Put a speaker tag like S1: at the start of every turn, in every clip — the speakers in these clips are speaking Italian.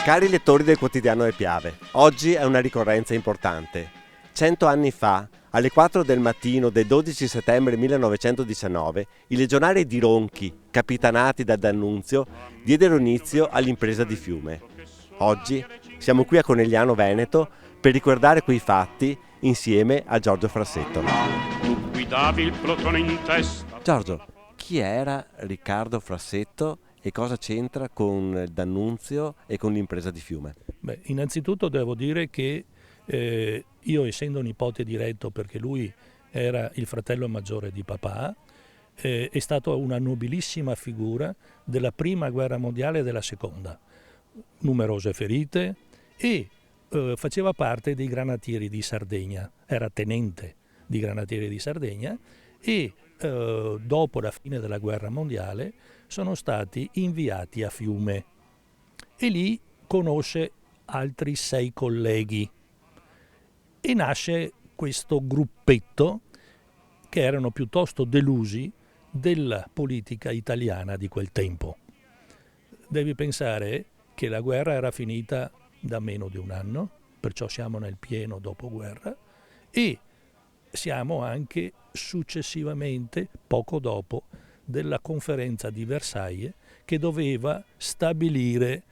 S1: Cari lettori del quotidiano Le Piave, oggi è una ricorrenza importante. 100 anni fa, alle 4 del mattino del 12 settembre 1919, i legionari di Ronchi, capitanati da D'Annunzio, diedero inizio all'impresa di Fiume. Oggi siamo qui a Conegliano Veneto per ricordare quei fatti insieme a Giorgio Frassetto.
S2: Tu guidavi il plotone in testa.
S1: Giorgio, chi era Riccardo Frassetto e cosa c'entra con D'Annunzio e con l'impresa di Fiume?
S3: Beh, innanzitutto devo dire che io, essendo nipote diretto, perché lui era il fratello maggiore di papà, è stato una nobilissima figura della prima guerra mondiale e della seconda. Numerose ferite e faceva parte dei granatieri di Sardegna, era tenente di granatieri di Sardegna e dopo la fine della guerra mondiale sono stati inviati a Fiume e lì conosce altri 6 colleghi e nasce questo gruppetto che erano piuttosto delusi della politica italiana di quel tempo. Devi pensare che la guerra era finita da meno di un anno, perciò siamo nel pieno dopoguerra, e siamo anche successivamente, poco dopo, della conferenza di Versailles che doveva stabilire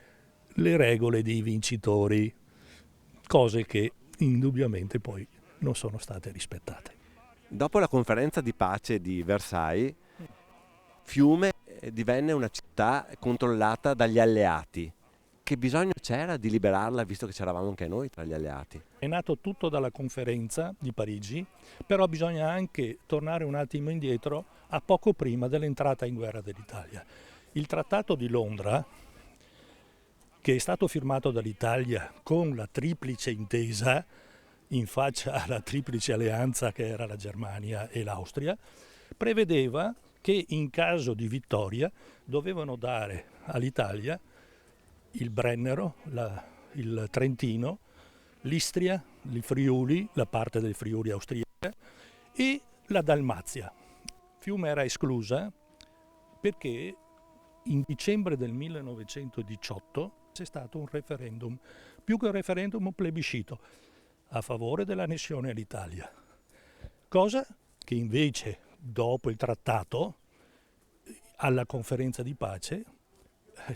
S3: le regole dei vincitori, cose che indubbiamente poi non sono state rispettate.
S1: Dopo la conferenza di pace di Versailles, Fiume divenne una città controllata dagli alleati. Che bisogno c'era di liberarla visto che c'eravamo anche noi tra gli alleati?
S3: È nato tutto dalla conferenza di Parigi, però bisogna anche tornare un attimo indietro a poco prima dell'entrata in guerra dell'Italia. Il Trattato di Londra, che è stato firmato dall'Italia con la triplice intesa in faccia alla triplice alleanza che era la Germania e l'Austria, prevedeva che in caso di vittoria dovevano dare all'Italia il Brennero, il Trentino, l'Istria, il Friuli, la parte del Friuli austriaca e la Dalmazia. Fiume era esclusa perché in dicembre del 1918 c'è stato un referendum, più che un referendum, un plebiscito a favore dell'annessione all'Italia, cosa che invece dopo il trattato alla conferenza di pace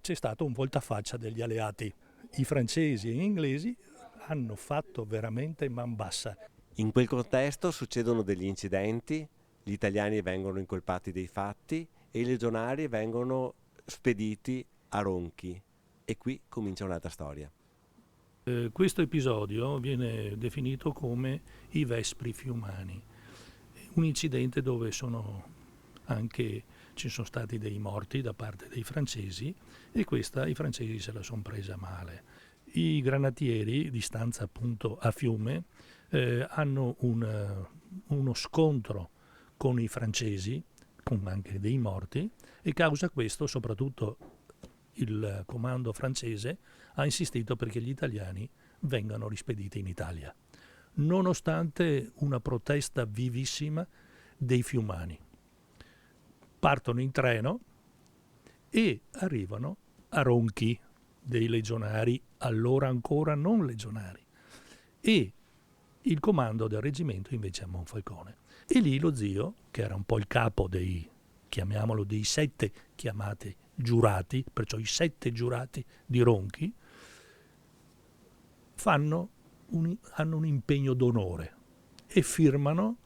S3: c'è stato un voltafaccia degli alleati. I francesi e gli inglesi hanno fatto veramente man bassa.
S1: In quel contesto succedono degli incidenti, gli italiani vengono incolpati dei fatti e i legionari vengono spediti a Ronchi. E qui comincia un'altra storia.
S3: Questo episodio viene definito come i Vespri Fiumani, un incidente dove ci sono stati dei morti da parte dei francesi e i francesi se la sono presa male. I granatieri di stanza appunto a Fiume hanno uno scontro con i francesi, con anche dei morti, e causa questo soprattutto il comando francese ha insistito perché gli italiani vengano rispediti in Italia, nonostante una protesta vivissima dei fiumani. Partono in treno e arrivano a Ronchi, dei legionari, allora ancora non legionari, e il comando del reggimento invece a Monfalcone. E lì lo zio, che era un po' il capo dei 7 chiamati giurati, perciò i 7 giurati di Ronchi, hanno un impegno d'onore e firmano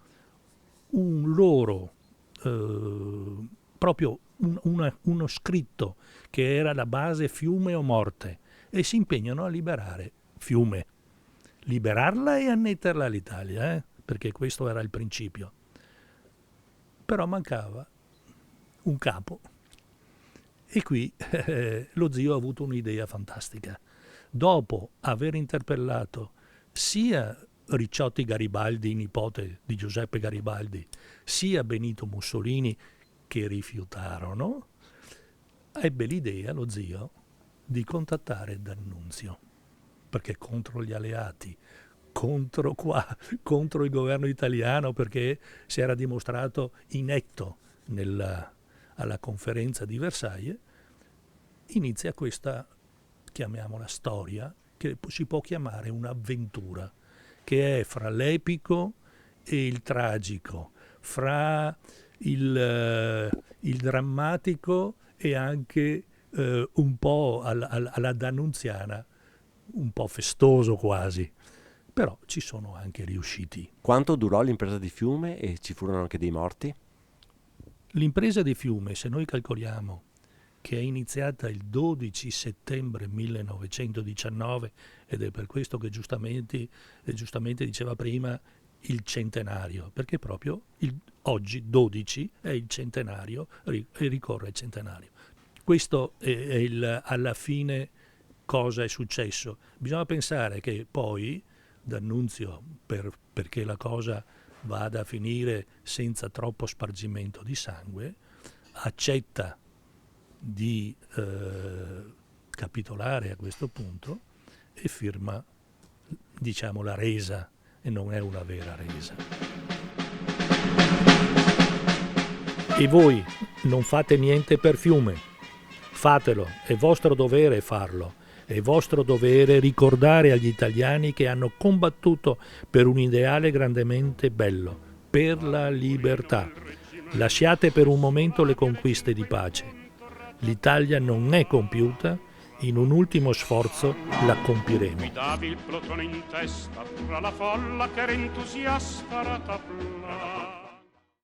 S3: un loro proprio uno scritto che era la base Fiume o morte, e si impegnano a liberare Fiume, liberarla e annetterla all'Italia, perché questo era il principio. Però mancava un capo e qui lo zio ha avuto un'idea fantastica. Dopo aver interpellato sia Ricciotti Garibaldi, nipote di Giuseppe Garibaldi, sia Benito Mussolini, che rifiutarono, ebbe l'idea, lo zio, di contattare D'Annunzio, perché contro gli alleati, contro il governo italiano, perché si era dimostrato inetto alla conferenza di Versailles, inizia questa chiamiamola storia, che si può chiamare un'avventura, che è fra l'epico e il tragico, fra il drammatico e anche un po' alla D'Annunziana, un po' festoso quasi, però ci sono anche riusciti.
S1: Quanto durò l'impresa di Fiume e ci furono anche dei morti?
S3: L'impresa di Fiume, se noi calcoliamo che è iniziata il 12 settembre 1919, ed è per questo che giustamente diceva prima il centenario, perché proprio oggi 12 è il centenario e ricorre il centenario. Questo è alla fine cosa è successo. Bisogna pensare che poi D'Annunzio, perché la cosa vada a finire senza troppo spargimento di sangue, accetta di capitolare a questo punto e firma, diciamo, la resa, e non è una vera resa. E voi non fate niente per Fiume, fatelo, è vostro dovere farlo, è vostro dovere ricordare agli italiani che hanno combattuto per un ideale grandemente bello, per la libertà. Lasciate per un momento le conquiste di pace. L'Italia non è compiuta, in un ultimo sforzo la compiremo.
S2: Guidavi il plotone in testa, tra la folla che era entusiasta ratapla.